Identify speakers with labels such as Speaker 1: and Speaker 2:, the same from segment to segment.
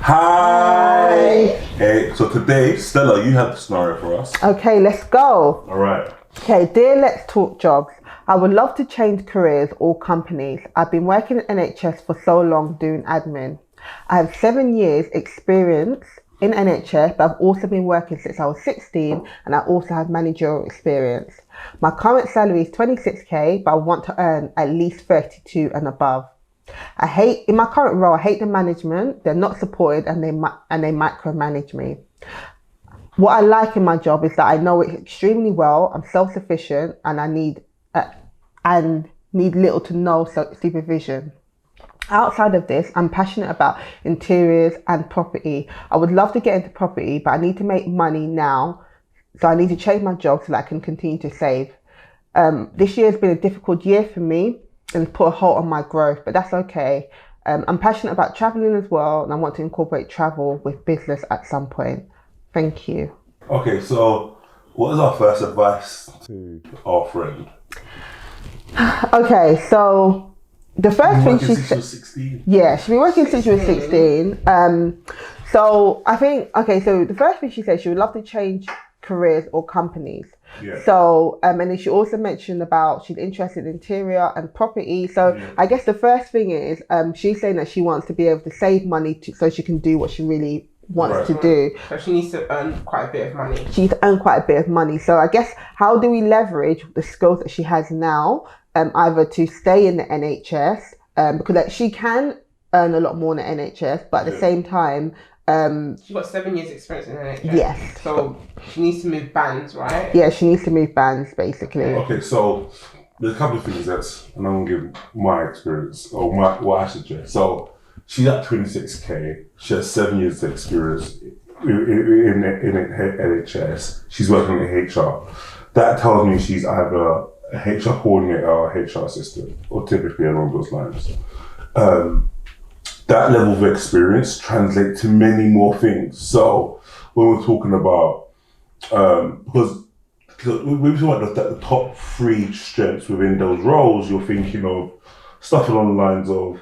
Speaker 1: Hi! Hey, so today, Stella, you have the scenario for us.
Speaker 2: Okay, let's go.
Speaker 1: All right.
Speaker 2: Okay, dear Let's Talk Jobs. I would love to change careers or companies. I've been working at NHS for so long doing admin. I have 7 years experience in NHS, but I've also been working since I was 16 and I also have managerial experience. My current salary is 26k, but I want to earn at least 32 and above. In my current role, I hate the management. They're not supported and they micromanage me. What I like in my job is that I know it extremely well. I'm self-sufficient and I need little to no supervision. Outside of this, I'm passionate about interiors and property. I would love to get into property, but I need to make money now. So I need to change my job so that I can continue to save. This year has been a difficult year for me and put a halt on my growth, but that's okay. I'm passionate about traveling as well, and I want to incorporate travel with business at some point. Thank you.
Speaker 1: Okay, so what is our first advice to our friend?
Speaker 2: Okay, so the first thing she said,
Speaker 1: 16?
Speaker 2: Yeah, she's been working since she was 16. So I think, so the first thing she said, she would love to change careers or companies.
Speaker 1: Yeah.
Speaker 2: So, and then she also mentioned about she's interested in interior and property. So yeah. I guess the first thing is, she's saying that she wants to be able to save money so she can do what she really wants to do.
Speaker 3: So she needs to earn quite a bit of money.
Speaker 2: She needs to earn quite a bit of money. So I guess, how do we leverage the skills that she has now, either to stay in the NHS, because she can earn a lot more in the NHS, but at the same time,
Speaker 3: she's got 7 years experience in NHS.
Speaker 2: Yes.
Speaker 3: So she needs to move bands, right?
Speaker 2: Yeah, she needs to move bands, basically.
Speaker 1: Okay, so there's a couple of things and I'm gonna give my experience or what I suggest. So she's at 26k. She has 7 years of experience in NHS. She's working in HR. That tells me she's either a HR coordinator or a HR assistant, or typically along those lines. That level of experience translates to many more things. So when we're talking about, because we're talking about the top 3 strengths within those roles, you're thinking of stuff along the lines of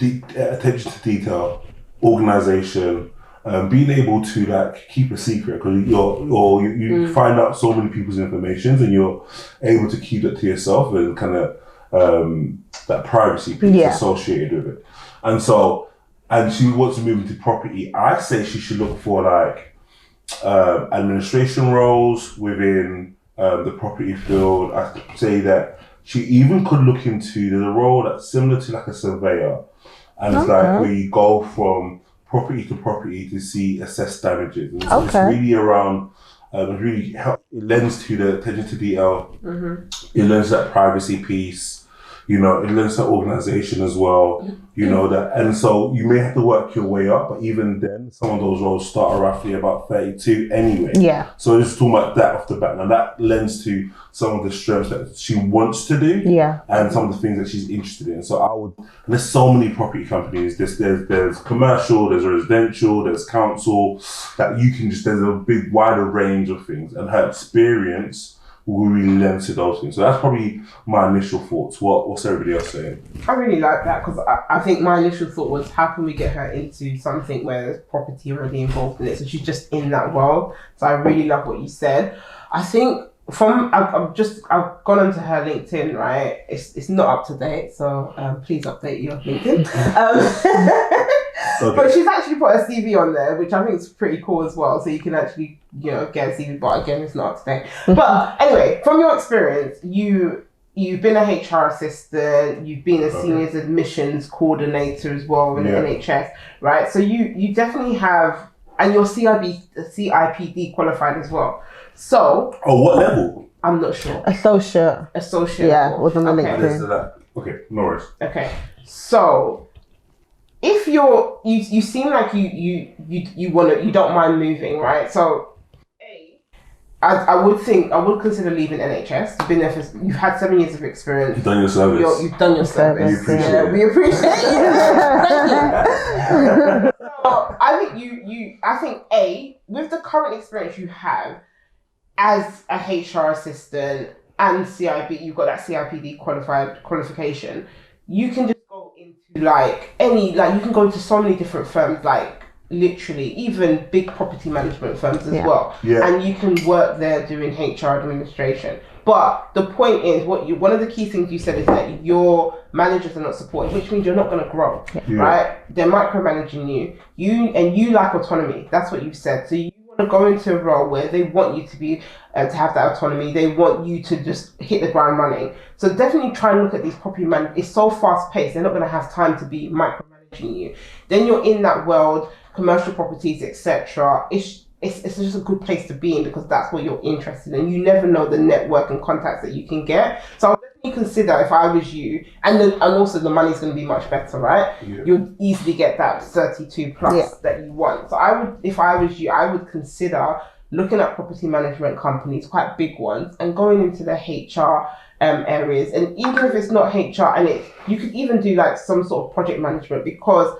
Speaker 1: attention to detail, organization, being able to keep a secret, because you find out so many people's information and you're able to keep it to yourself, and kind of that privacy piece associated with it. And she wants to move into property. I say she should look for administration roles within the property field. I say that she even could look into, there's a role that's similar to a surveyor, and it's where you go from property to property to assess damages. And so it's really around, it lends to the attention to detail. It lends to that privacy piece. It lends to organization as well. And so you may have to work your way up, but even then, some of those roles start at roughly about 32 anyway. Yeah. So just talking about that off the bat. Now that lends to some of the strengths that she wants to do. Yeah. And some of the things that she's interested in. So there's so many property companies. There's commercial, there's residential, there's council, that you can there's a big wider range of things, and her experience will really lend to those things. So that's probably my initial thoughts. What's everybody else saying?
Speaker 3: I really like that, because I think my initial thought was, how can we get her into something where there's property already involved in it, so she's just in that world. So I really love what you said. I think I've gone onto her LinkedIn, right? It's not up to date, so please update your LinkedIn. Okay. But she's actually put a CV on there, which I think is pretty cool as well. So you can actually, get a CV, but again, it's not up to date. But anyway, from your experience, you've been a HR assistant, you've been a seniors admissions coordinator as well in the NHS, right? So you definitely have, and you're CIPD qualified as well. So.
Speaker 1: Oh, what level?
Speaker 3: I'm not sure.
Speaker 2: Associate. Yeah, was on the LinkedIn.
Speaker 1: Okay, no worries.
Speaker 3: Okay, so. If you seem like you don't mind moving, right? So, I would consider leaving NHS. You've been there you've had 7 years of experience.
Speaker 1: You've done your service.
Speaker 3: You've done your service.
Speaker 1: We appreciate it.
Speaker 3: We appreciate it. So I think with the current experience you have as a HR assistant and CIB, you've got that CIPD qualification. You can just go into to like any, like you can go to so many different firms, like literally even big property management firms as well.
Speaker 1: Yeah.
Speaker 3: And you can work there doing HR administration. But the point is, one of the key things you said is that your managers are not supporting, which means you're not going to grow, right? They're micromanaging you like autonomy. That's what you've said. So you want to go into a role where they want you to be to have that autonomy. They want you to just hit the ground running. So definitely try and look at these property It's so fast paced. They're not going to have time to be micromanaging you. Then you're in that world, commercial properties, etc. It's just a good place to be in because that's what you're interested in. You never know the network and contacts that you can get. So I would definitely consider, if I was you, and also the money's going to be much better, right? Yeah. You'll easily get that 32 plus that you want. So if I was you, I would consider looking at property management companies, quite big ones, and going into the HR areas. And even if it's not HR, you could even do like some sort of project management because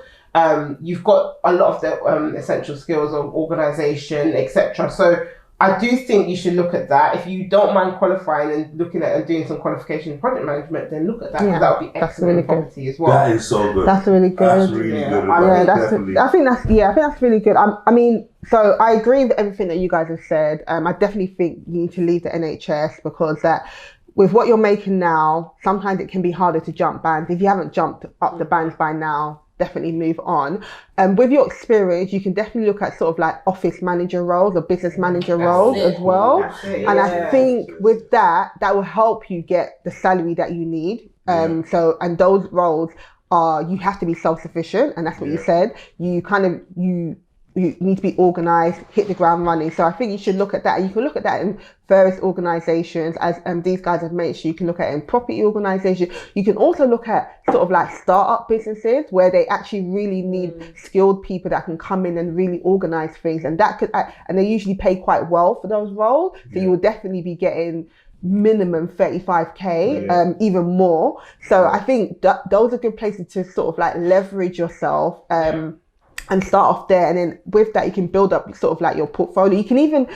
Speaker 3: you've got a lot of the essential skills of organisation, etc. So I do think you should look at that. If you don't mind qualifying and looking at and doing some qualification in project management, then look at that because that would be excellent really in property as well.
Speaker 1: That is so good.
Speaker 2: That's really good.
Speaker 1: That's really good.
Speaker 2: I think that's really good. I mean, so I agree with everything that you guys have said. I definitely think you need to leave the NHS because with what you're making now, sometimes it can be harder to jump bands. If you haven't jumped up the bands by now, definitely move on. With your experience, you can definitely look at sort of like office manager roles or business manager roles as well. And I think with that will help you get the salary that you need. And those roles you have to be self-sufficient, and that's what you said. You need to be organised, hit the ground running. So I think you should look at that. And you can look at that in various organisations, as these guys have mentioned. You can look at it in property organisations. You can also look at sort of like start-up businesses where they actually really need skilled people that can come in and really organise things. And and they usually pay quite well for those roles. So you will definitely be getting minimum 35k, even more. So I think those are good places to sort of like leverage yourself. And start off there, and then with that you can build up sort of like your portfolio. You can even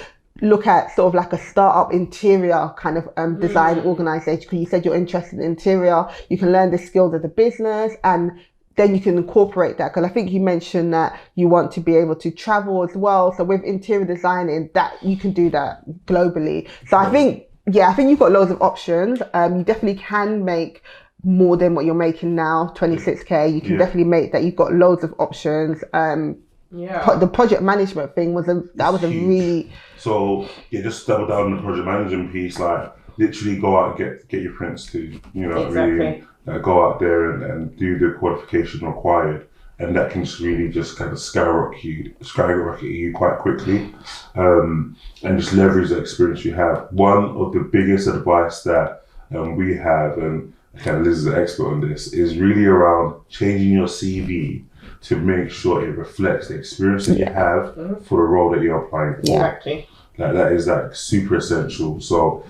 Speaker 2: look at sort of like a startup interior kind of design organisation because you said you're interested in interior. You can learn the skills of the business and then you can incorporate that, because I think you mentioned that you want to be able to travel as well. So with interior designing, that you can do that globally. So I think you've got loads of options. You definitely can make more than what you're making now, 26k. You can definitely make that. You've got loads of options. The project management thing was a really.
Speaker 1: So just double down on the project management piece. Like literally go out and get your prints too. Really go out there and do the qualification required, and that can really just kind of skyrocket you quite quickly, and just leverage the experience you have. One of the biggest advice that we have, and kind of Liz is an expert on this, is really around changing your CV to make sure it reflects the experience that you have for the role that you're applying for.
Speaker 3: Exactly.
Speaker 1: Like that is like super essential. So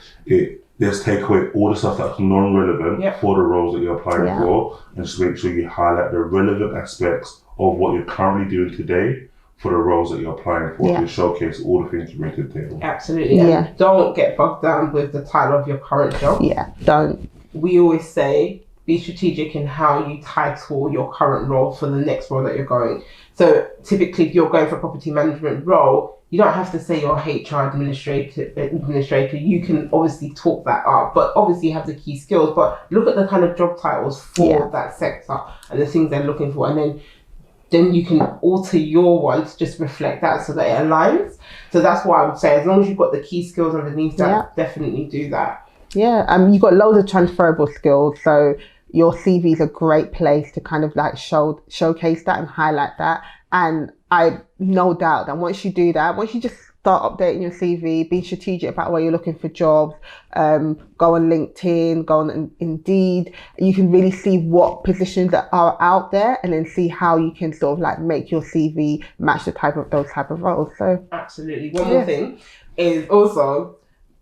Speaker 1: let's take away all the stuff that's non-relevant for the roles that you're applying for, and just make sure you highlight the relevant aspects of what you're currently doing today for the roles that you're applying for to showcase all the things you bring to the table.
Speaker 3: Absolutely. And don't get bogged down with the title of your current job.
Speaker 2: Don't.
Speaker 3: We always say be strategic in how you title your current role for the next role that you're going. So typically if you're going for a property management role, you don't have to say you're HR administrator. You can obviously talk that up, but obviously you have the key skills. But look at the kind of job titles for that sector and the things they're looking for, and then you can alter your one to just reflect that so that it aligns. So that's what I would say. As long as you've got the key skills underneath that, definitely do that.
Speaker 2: You've got loads of transferable skills, so your CV is a great place to kind of like showcase that and highlight that. And I no doubt that once you do that, once you just start updating your CV, being strategic about where you're looking for jobs, go on LinkedIn, go on Indeed, you can really see what positions that are out there, and then see how you can sort of like make your CV match those type of roles. So
Speaker 3: absolutely. One more thing is also,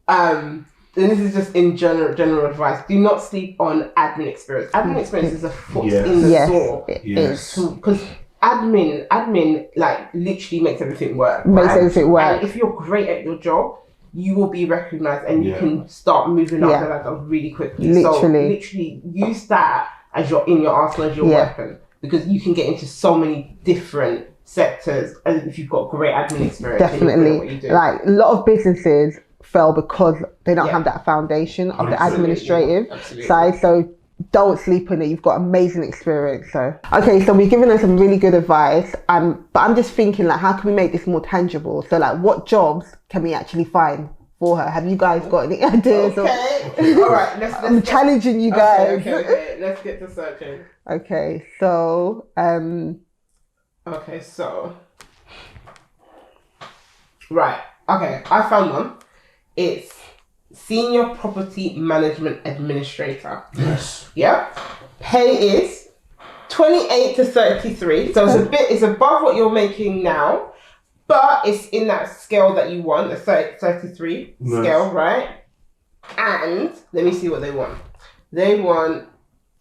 Speaker 3: and this is just in general advice, do not sleep on admin experience. Admin experience is a foot in the door. Because admin like literally makes everything work. And if you're great at your job, you will be recognized and you can start moving up the ladder really quickly. So literally use that as you're in your arsenal, as you're working, because you can get into so many different sectors if you've got great admin experience.
Speaker 2: Definitely. Like a lot of businesses fail because they don't have that foundation of the administrative side. So don't sleep on it. You've got amazing experience. So okay, so we've given us some really good advice. But I'm just thinking, like, how can we make this more tangible? So like, what jobs can we actually find for her? Have you guys got any ideas?
Speaker 3: Okay. All right.
Speaker 2: I'm challenging you guys.
Speaker 3: Okay. Let's get to searching.
Speaker 2: Okay. So
Speaker 3: right. Okay. I found one. It's Senior Property Management Administrator.
Speaker 1: Yes.
Speaker 3: Yeah. Pay is 28 to 33. So it's above what you're making now, but it's in that scale that you want, the 33 scale, right? And let me see what they want. They want,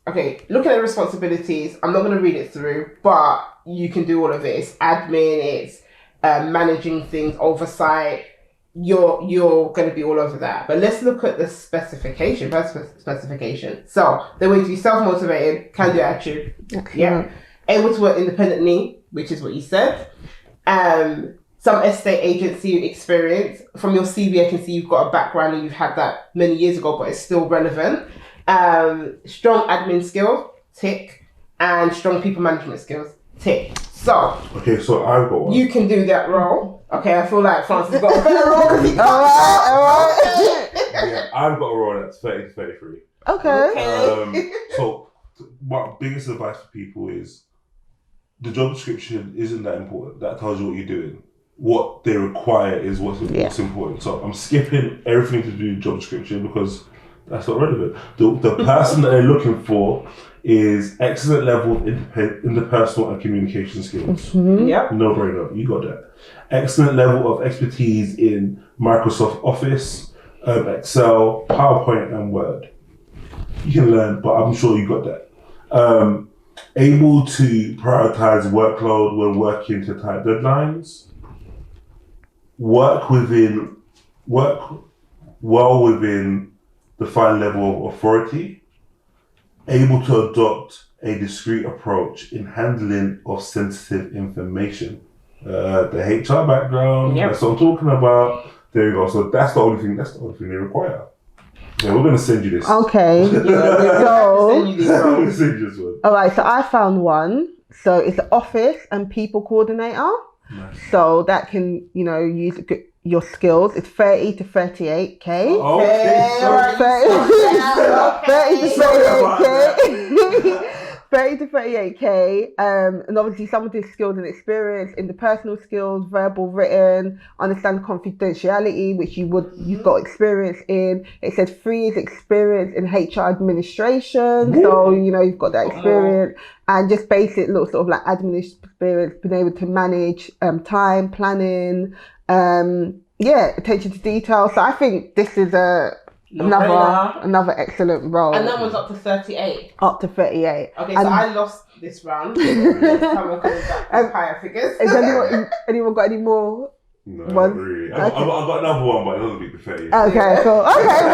Speaker 3: okay, looking at the responsibilities, I'm not going to read it through, but you can do all of it. It's admin, it's managing things, oversight. You're going to be all over that. But let's look at the specification. First specification. So they want you to be self-motivated, can-do attitude. Yeah. Able to work independently, which is what you said. Some estate agency experience. From your CV, I can see you've got a background and you've had that many years ago, but it's still relevant. Strong admin skills, tick. And strong people management skills, tick. So.
Speaker 1: Okay, so I've got one.
Speaker 3: You can do that role. Okay, I feel like Francis got a better role because he
Speaker 1: Yeah, I've got a role that's 30 to 33.
Speaker 2: Okay.
Speaker 1: So my biggest advice for people is the job description isn't that important. That tells you what you're doing. What they require is what's important. So I'm skipping everything to do with job description because that's not relevant. The person that they're looking for is excellent level of interpersonal and communication skills.
Speaker 3: Yep.
Speaker 1: No brainer. You got that. Excellent level of expertise in Microsoft Office, Excel, PowerPoint, and Word. You can learn, but I'm sure you got that. Able to prioritize workload when working to tight deadlines. Work well within defined level of authority. Able to adopt a discreet approach in handling of sensitive information. The HR background, that's what I'm talking about. There you go. So that's the only thing they require. Yeah, we're gonna send you this.
Speaker 2: Okay.
Speaker 3: So
Speaker 1: We'll send you this one.
Speaker 2: All right. So I found one. So it's the office and people coordinator.
Speaker 1: Nice.
Speaker 2: So that can use your skills. It's 30 to 38k.
Speaker 1: Okay.
Speaker 2: 30 to 38k. 30 to 38k, and obviously some of these skills and experience in the personal skills, verbal, written, understand confidentiality, which you've got experience in. It says 3 years experience in HR administration, so you've got that experience, and just basic sort of like admin experience, being able to manage time, planning, attention to detail. So I think this is another excellent role.
Speaker 3: And that was up to 38.
Speaker 2: Up to 38.
Speaker 3: Okay, so I lost this round. Next time I'm coming back with higher figures.
Speaker 2: Has anyone got any more?
Speaker 1: No, not really. I've got another one, but it doesn't beat the 30.
Speaker 2: Okay, cool. Okay,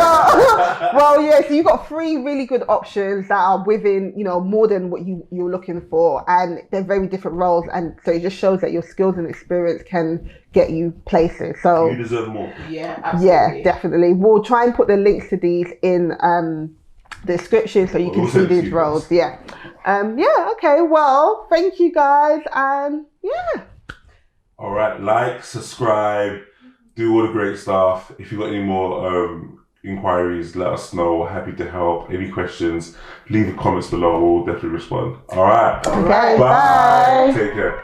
Speaker 2: well, yeah. So you've got 3 really good options that are within, more than what you're looking for, and they're very different roles, and so it just shows that your skills and experience can get you places. So
Speaker 1: you deserve more.
Speaker 3: Yeah, absolutely.
Speaker 2: Yeah, definitely. We'll try and put the links to these in the description so you can see these roles. Yeah. Okay. Well, thank you guys, and yeah.
Speaker 1: All right, like, subscribe, do all the great stuff. If you've got any more inquiries, let us know. We're happy to help. Any questions, leave the comments below. We'll definitely respond. All right.
Speaker 2: Okay,
Speaker 1: Bye.
Speaker 2: bye.
Speaker 1: Take care.